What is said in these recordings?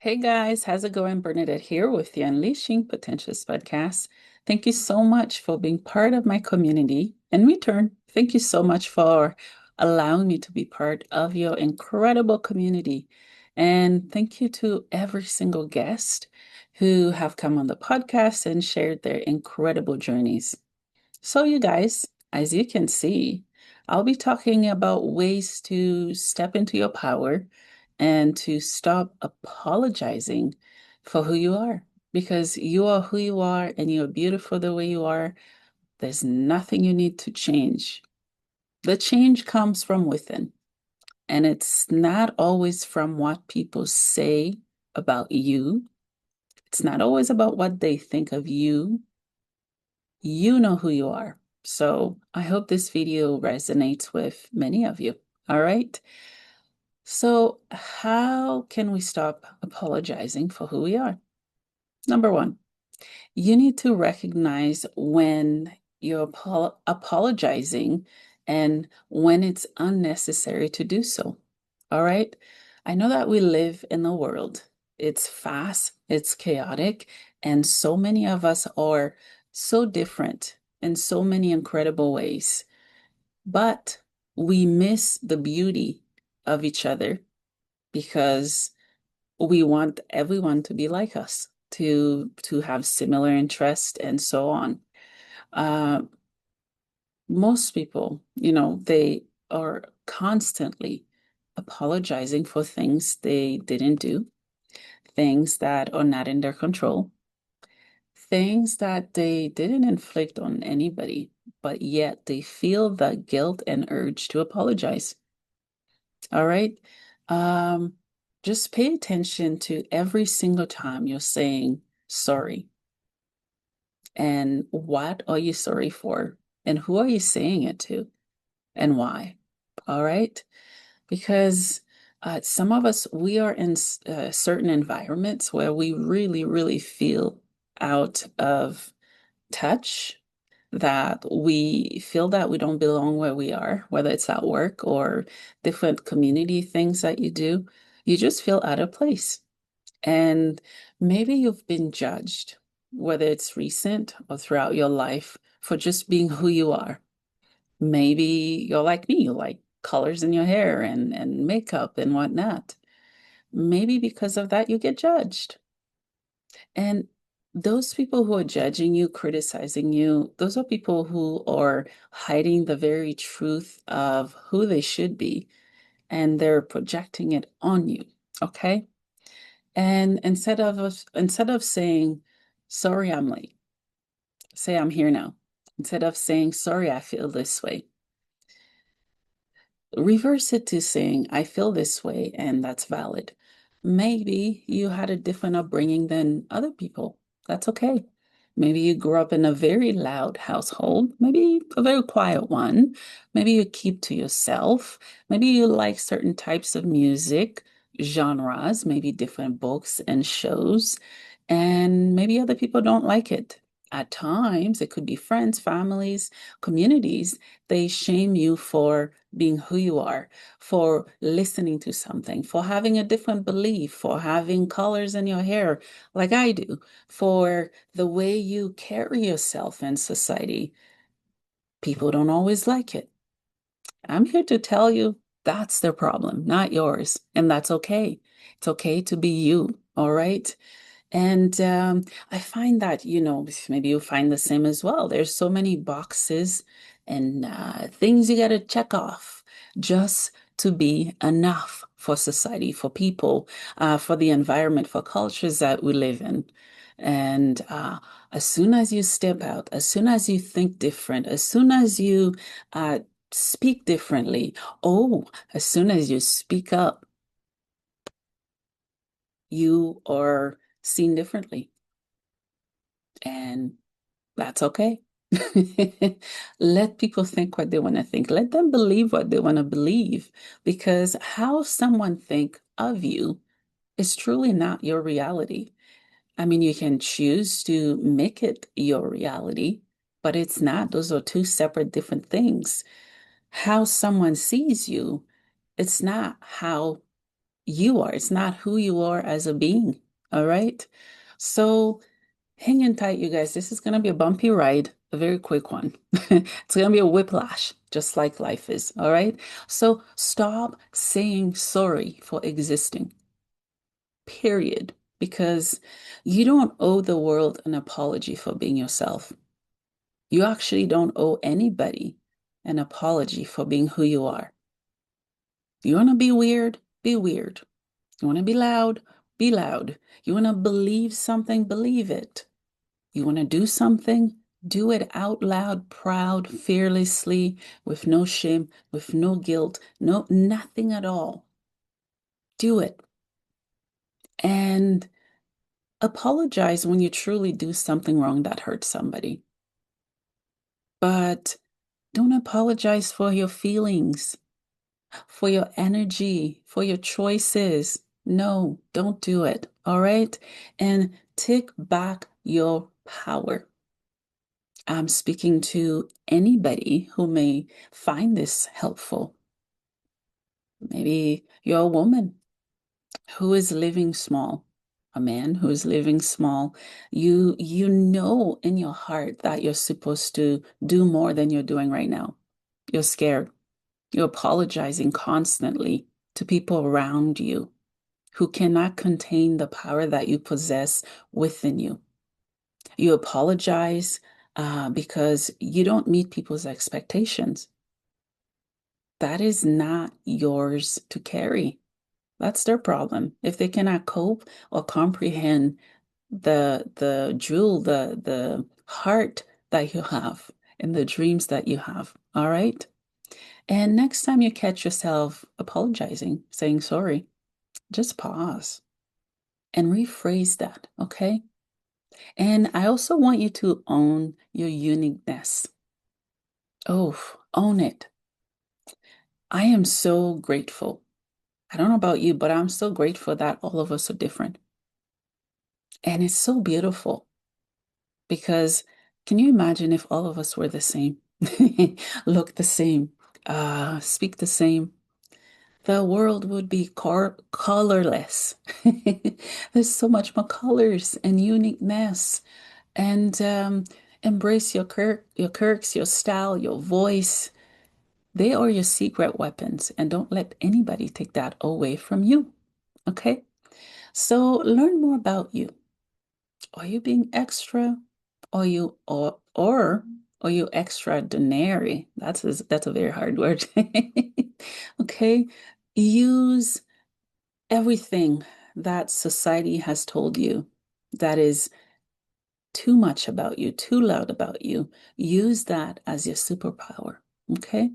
Hey guys, how's it going? Bernadette here with the Unleashing Potentials podcast. Thank you so much for being part of my community. In return, thank you so much for allowing me to be part of your incredible community. And thank you to every single guest who have come on the podcast and shared their incredible journeys. So, you guys, as you can see, I'll be talking about ways to step into your power and to stop apologizing for who you are. Because you are who you are and you're beautiful the way you are. There's nothing you need to change. The change comes from within, and it's not always from what people say about you. It's not always about what they think of you. You know who you are. So I hope this video resonates with many of you. All right. So, how can we stop apologizing for who we are? Number one, you need to recognize when you're apologizing and when it's unnecessary to do so. All right. I know that we live in a world, it's fast, it's chaotic, and so many of us are so different in so many incredible ways. But we miss the beauty of each other because we want everyone to be like us, to have similar interests and so on. Uh, Most people, they are constantly apologizing for things they didn't do, things that are not in their control, things that they didn't inflict on anybody, but yet they feel the guilt and urge to apologize. All right. Um, just pay attention to every single time you're saying sorry. And what are you sorry for? And who are you saying it to? And why? All right. Because some of us, we are in certain environments where we really, really feel out of touch, that we feel that we don't belong where we are, whether it's at work or different community things that you do. You just feel out of place. And maybe you've been judged, whether it's recent or throughout your life, for just being who you are. Maybe you're like me, you like colors in your hair and makeup and whatnot. Maybe because of that, you get judged. And those people who are judging you, criticizing you, those are people who are hiding the very truth of who they should be, and they're projecting it on you. Okay? And instead of saying, sorry, I'm late, say I'm here now. Instead of saying, sorry, I feel this way, reverse it to saying, I feel this way, and that's valid. Maybe you had a different upbringing than other people. That's okay. Maybe you grew up in a very loud household, maybe a very quiet one. Maybe you keep to yourself. Maybe you like certain types of music, genres, maybe different books and shows, and maybe other people don't like it. At times, it could be friends, families, communities. They shame you for being who you are, for listening to something, for having a different belief, for having colors in your hair like I do, for the way you carry yourself in society. People don't always like it. I'm here to tell you that's their problem, not yours. And that's okay. It's okay to be you. All right. And I find that, maybe you find the same as well. There's so many boxes and things you got to check off just to be enough for society, for people, for the environment, for cultures that we live in. And as soon as you step out, as soon as you think different, as soon as you speak differently, oh, as soon as you speak up, you are seen differently. And that's okay. Let people think what they want to think. Let them believe what they want to believe, because how someone think of you is truly not your reality. I mean, you can choose to make it your reality, but it's not. Those are two separate different things. How someone sees you, it's not how you are. It's not who you are as a being. All right. So hang in tight, you guys. This is going to be a bumpy ride, a very quick one. It's going to be a whiplash, just like life is. All right. So stop saying sorry for existing, period. Because you don't owe the world an apology for being yourself. You actually don't owe anybody an apology for being who you are. You want to be weird? Be weird. You want to be loud? Be loud. You want to believe something? Believe it. You want to do something? Do it out loud, proud, fearlessly, with no shame, with no guilt, no nothing at all. Do it. And apologize when you truly do something wrong that hurts somebody. But don't apologize for your feelings, for your energy, for your choices. No, don't do it. All right. And take back your power. I'm speaking to anybody who may find this helpful. Maybe you're a woman who is living small, a man who is living small. You know in your heart that you're supposed to do more than you're doing right now. You're scared. You're apologizing constantly to people around you who cannot contain the power that you possess within you. You apologize because you don't meet people's expectations. That is not yours to carry. That's their problem. If they cannot cope or comprehend the jewel, the heart that you have and the dreams that you have. All right. And next time you catch yourself apologizing, saying sorry, just pause and rephrase that, okay? And I also want you to own your uniqueness. Oh, own it. I am so grateful. I don't know about you, but I'm so grateful that all of us are different. And it's so beautiful because can you imagine if all of us were the same, look the same, speak the same? The world would be colorless. There's so much more colors and uniqueness. And embrace your quirks, your style, your voice. They are your secret weapons, and don't let anybody take that away from you. Okay? So learn more about you. Are you being extra? Or are you extraordinary? That's a very hard word. Okay? Use everything that society has told you that is too much about you, too loud about you. Use that as your superpower. Okay?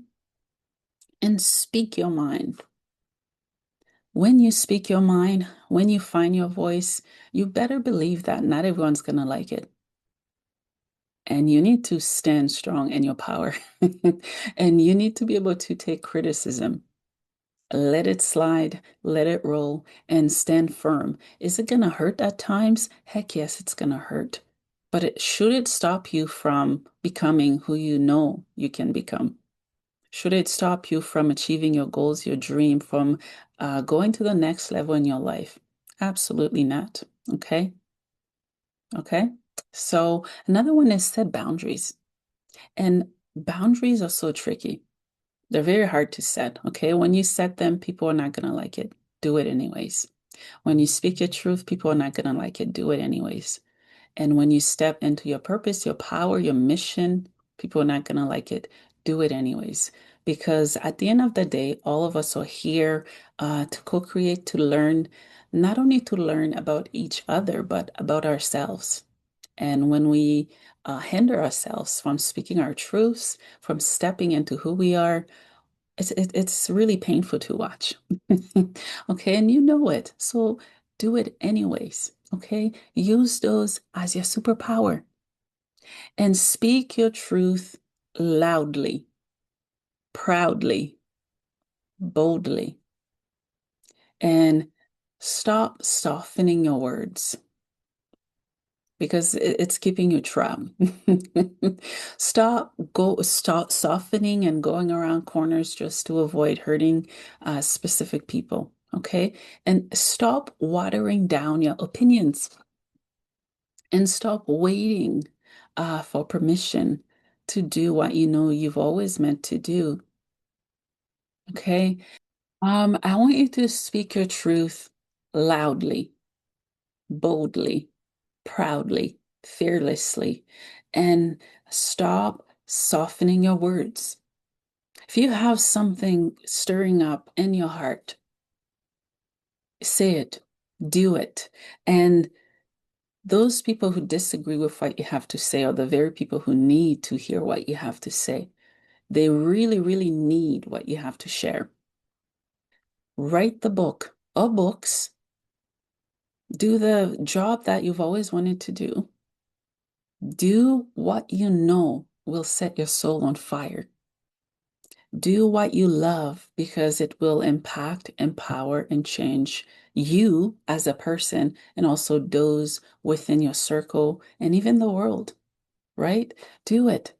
And speak your mind. When you speak your mind, when you find your voice, you better believe that not everyone's going to like it. And you need to stand strong in your power. And you need to be able to take criticism. Let it slide, let it roll, and stand firm. Is it going to hurt at times? Heck yes, it's going to hurt. But should it stop you from becoming who you know you can become? Should it stop you from achieving your goals, your dream, from going to the next level in your life? Absolutely not. Okay. Okay. So another one is set boundaries. And boundaries are so tricky. They're very hard to set. Okay. When you set them, people are not going to like it. Do it anyways. When you speak your truth, people are not going to like it. Do it anyways. And when you step into your purpose, your power, your mission, people are not going to like it. Do it anyways. Because at the end of the day, all of us are here to co create, to learn, not only to learn about each other, but about ourselves. And when we hinder ourselves from speaking our truths, from stepping into who we are, it's really painful to watch. Okay, and you know it. So do it anyways. Okay, use those as your superpower and speak your truth loudly, proudly, boldly, and stop softening your words because it's keeping you trapped. Stop softening and going around corners just to avoid hurting specific people. Okay. And stop watering down your opinions and stop waiting for permission to do what you know you've always meant to do. Okay. I want you to speak your truth loudly, boldly, proudly, fearlessly, and stop softening your words. If you have something stirring up in your heart, say it, do it. And those people who disagree with what you have to say are the very people who need to hear what you have to say. They really, really need what you have to share. Write the book or books. Do the job that you've always wanted to do. Do what you know will set your soul on fire. Do what you love because it will impact, empower, and change you as a person and also those within your circle and even the world, right? Do it.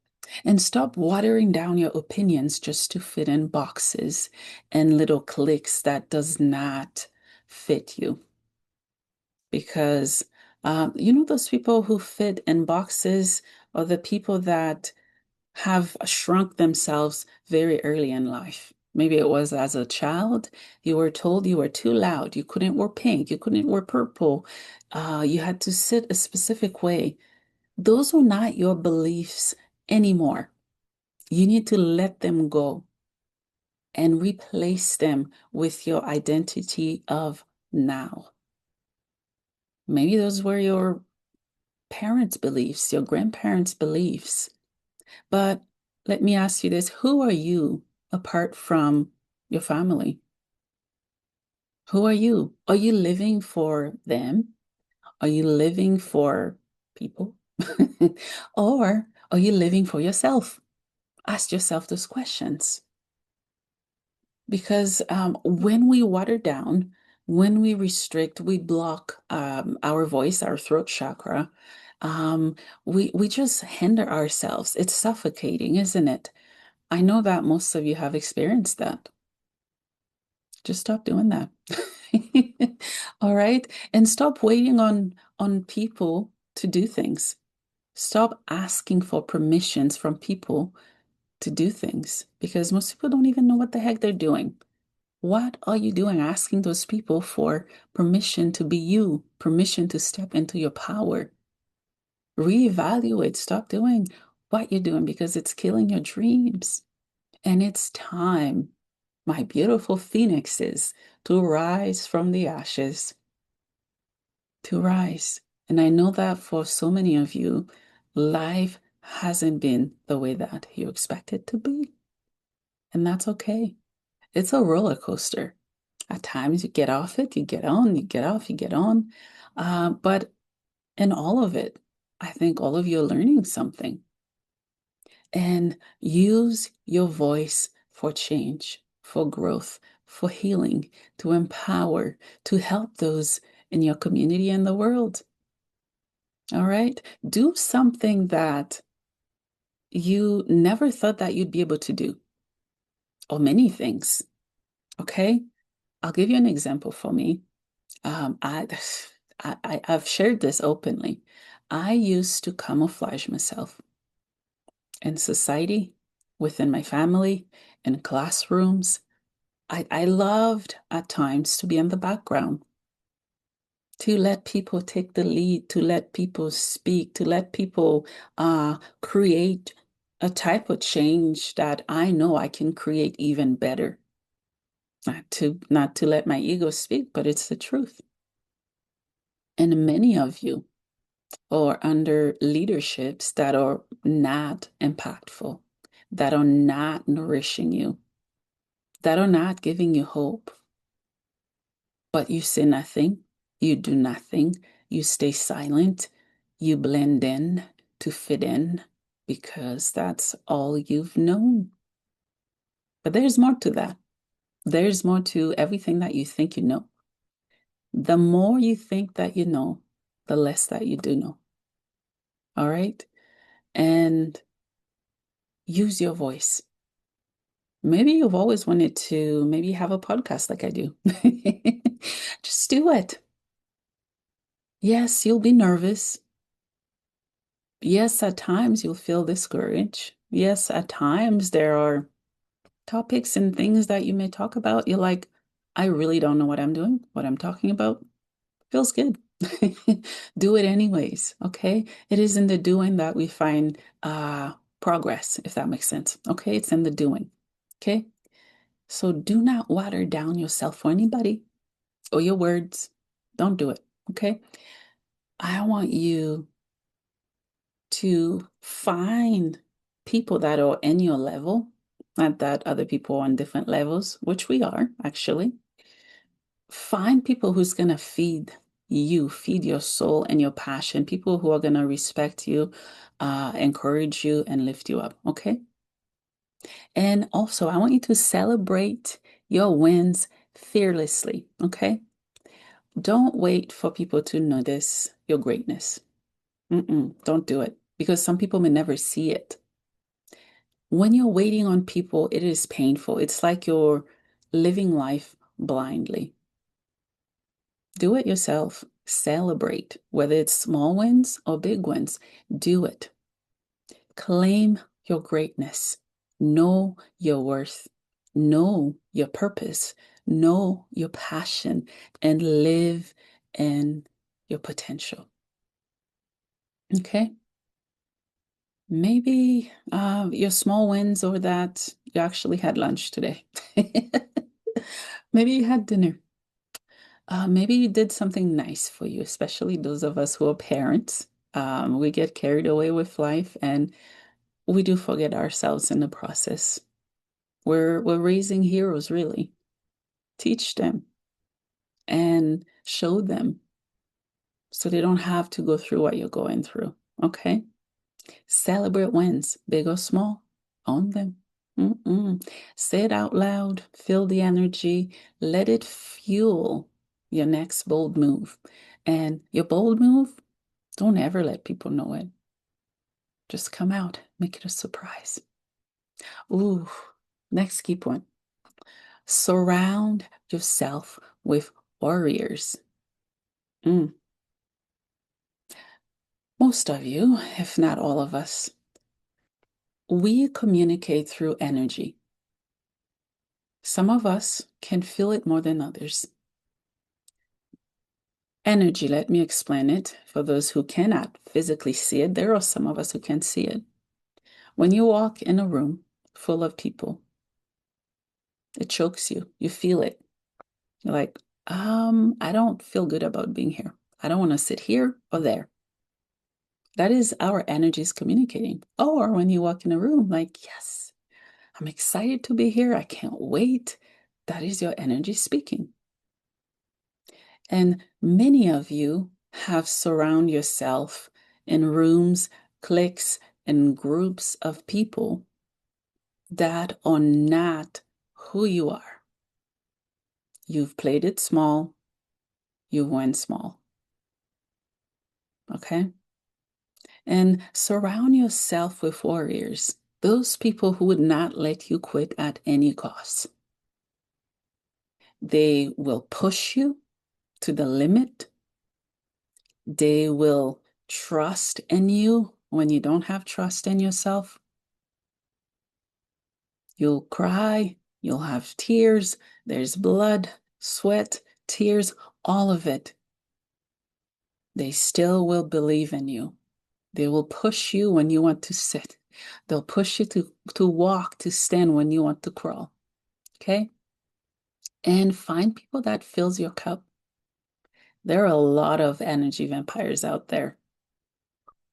And stop watering down your opinions just to fit in boxes and little cliques that does not fit you. Because you know those people who fit in boxes are the people that have shrunk themselves very early in life. Maybe it was as a child, you were told you were too loud, you couldn't wear pink, you couldn't wear purple, you had to sit a specific way. Those are not your beliefs anymore. You need to let them go and replace them with your identity of now. Maybe those were your parents' beliefs, your grandparents' beliefs. But let me ask you this, who are you apart from your family? Who are you? Are you living for them? Are you living for people? Or are you living for yourself? Ask yourself those questions. Because when we water down, when we restrict, we block our voice, our throat chakra. Um, we just hinder ourselves. It's suffocating, isn't it? I know that most of you have experienced that. Just stop doing that. All right? And stop waiting on people to do things. Stop asking for permissions from people to do things because most people don't even know what the heck they're doing. What are you doing asking those people for permission to be you, permission to step into your power? Reevaluate, stop doing what you're doing because it's killing your dreams. And it's time, my beautiful phoenixes, to rise from the ashes, to rise. And I know that for so many of you, life hasn't been the way that you expect it to be. And that's okay. It's a roller coaster. At times you get off it, you get on, you get off, you get on. But in all of it, I think all of you are learning something. And use your voice for change, for growth, for healing, to empower, to help those in your community and the world. All right? Do something that you never thought that you'd be able to do, or many things. Okay? I'll give you an example for me. Um, I, I've shared this openly. I used to camouflage myself in society, within my family, in classrooms. I loved at times to be in the background, to let people take the lead, to let people speak, to let people create a type of change that I know I can create even better. Not to let my ego speak, but it's the truth. And many of you are under leaderships that are not impactful, that are not nourishing you, that are not giving you hope. But you say nothing, you do nothing, you stay silent, you blend in to fit in because that's all you've known. But there's more to that. There's more to everything that you think you know. The more you think that you know, the less that you do know. All right? And use your voice. Maybe you've always wanted to maybe have a podcast like I do. Just do it. Yes, you'll be nervous. Yes, at times you'll feel discouraged. Yes, at times there are topics and things that you may talk about. You're like, I really don't know what I'm doing, what I'm talking about. Feels good. Do it anyways, okay? It is in the doing that we find progress, if that makes sense. Okay, it's in the doing. Okay, so do not water down yourself for anybody or your words. Don't do it. Okay, I want you to find people that are in your level, not that other people are on different levels, which we are actually. Find people who's going to feed you, feed your soul and your passion, people who are going to respect you, encourage you, and lift you up. Okay. And also, I want you to celebrate your wins fearlessly. Okay. Don't wait for people to notice your greatness. Don't do it because some people may never see it. When you're waiting on people, it is painful. It's like you're living life blindly. Do it yourself. Celebrate, whether it's small wins or big wins. Do it. Claim your greatness. Know your worth. Know your purpose. Know your passion and live in your potential. Okay? Maybe your small wins or that you actually had lunch today. Maybe you had dinner. Maybe you did something nice for you, especially those of us who are parents. We get carried away with life and we do forget ourselves in the process. We're raising heroes, really. Teach them and show them so they don't have to go through what you're going through. Okay? Celebrate wins, big or small. Own them. Say it out loud, feel the energy, let it fuel your next bold move. And your bold move, don't ever let people know it. Just come out, make it a surprise. Ooh, next key point. Surround yourself with warriors. Mm. Most of you, if not all of us, we communicate through energy. Some of us can feel it more than others. Energy, let me explain it. For those who cannot physically see it, there are some of us who can see it. When you walk in a room full of people, it chokes you. You feel it. You're like, I don't feel good about being here. I don't want to sit here or there. That is our energies communicating. Or when you walk in a room, like, yes, I'm excited to be here. I can't wait. That is your energy speaking. And many of you have surround yourself in rooms, cliques, and groups of people that are not who you are. You've played it small, you went small. Okay? And surround yourself with warriors, those people who would not let you quit at any cost. They will push you to the limit. They will trust in you when you don't have trust in yourself. You'll cry, you'll have tears, there's blood, sweat, tears, all of it. They still will believe in you. They will push you when you want to sit. They'll push you to walk, to stand when you want to crawl. Okay? And find people that fills your cup. There are a lot of energy vampires out there.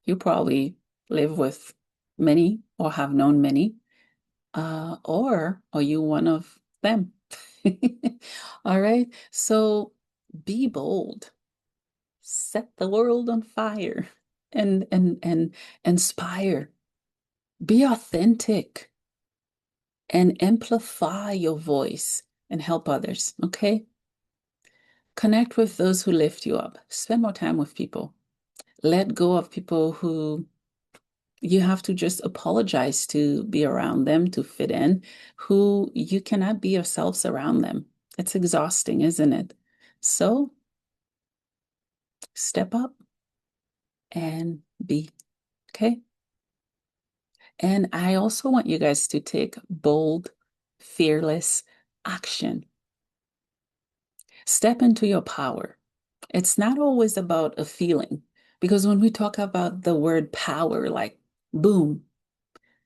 You probably live with many or have known many. Or are you one of them? All right. So be bold. Set the world on fire and inspire. Be authentic and amplify your voice and help others. Okay. Connect with those who lift you up. Spend more time with people. Let go of people who You have to just apologize to be around them, to fit in, who you cannot be yourselves around them. It's exhausting, isn't it? So step up and be, okay? And I also want you guys to take bold, fearless action. Step into your power. It's not always about a feeling, because when we talk about the word power, like boom,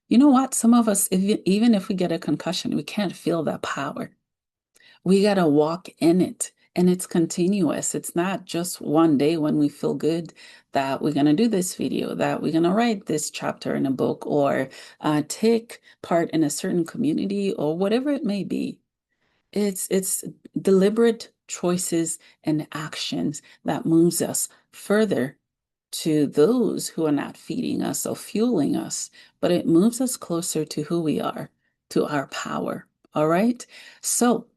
you know what? Some of us, even if we get a concussion, we can't feel that power. We got to walk in it. And it's continuous. It's not just one day when we feel good that we're going to do this video, that we're going to write this chapter in a book, or take part in a certain community, or whatever it may be. It's deliberate choices and actions that moves us further to those who are not feeding us or fueling us, but it moves us closer to who we are, to our power. All right. So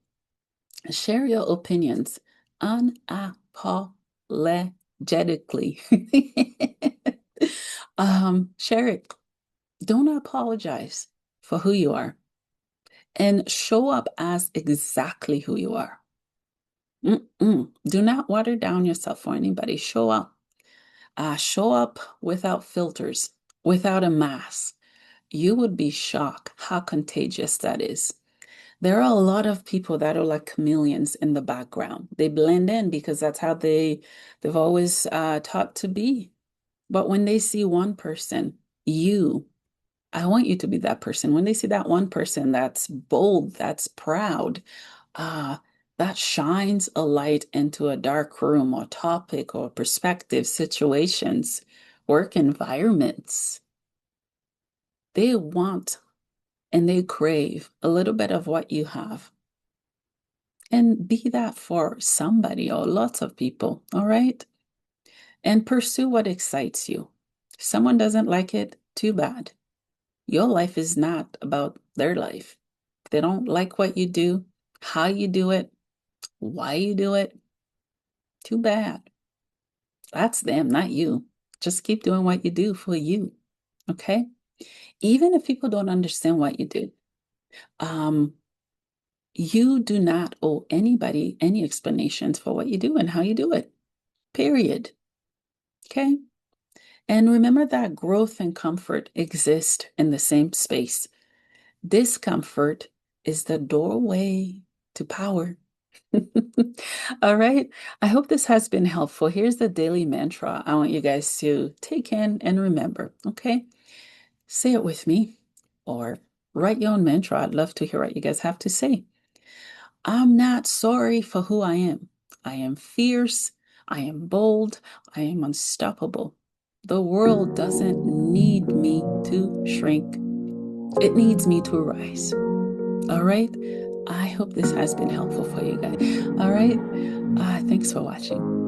share your opinions unapologetically. Share it. Don't apologize for who you are and show up as exactly who you are. Do not water down yourself for anybody. Show up. Show up without filters, without a mask. You would be shocked how contagious that is. There are a lot of people that are like chameleons in the background. They blend in because that's how they've always taught to be. But when they see one person, you, I want you to be that person. When they see that one person that's bold, that's proud, uh, that shines a light into a dark room or topic or perspective, situations, work environments. They want and they crave a little bit of what you have. And be that for somebody or lots of people, all right? And pursue what excites you. If someone doesn't like it, too bad. Your life is not about their life. If they don't like what you do, how you do it, why you do it, too bad. That's them, not you. Just keep doing what you do for you. Okay? Even if people don't understand what you do, um, you do not owe anybody any explanations for what you do and how you do it. Period. Okay? And remember that growth and comfort exist in the same space. Discomfort is the doorway to power. All right. I hope this has been helpful. Here's the daily mantra I want you guys to take in and remember. Okay. Say it with me or write your own mantra. I'd love to hear what you guys have to say. I'm not sorry for who I am. I am fierce. I am bold. I am unstoppable. The world doesn't need me to shrink, it needs me to rise. All right. I hope this has been helpful for you guys. All right. Thanks for watching.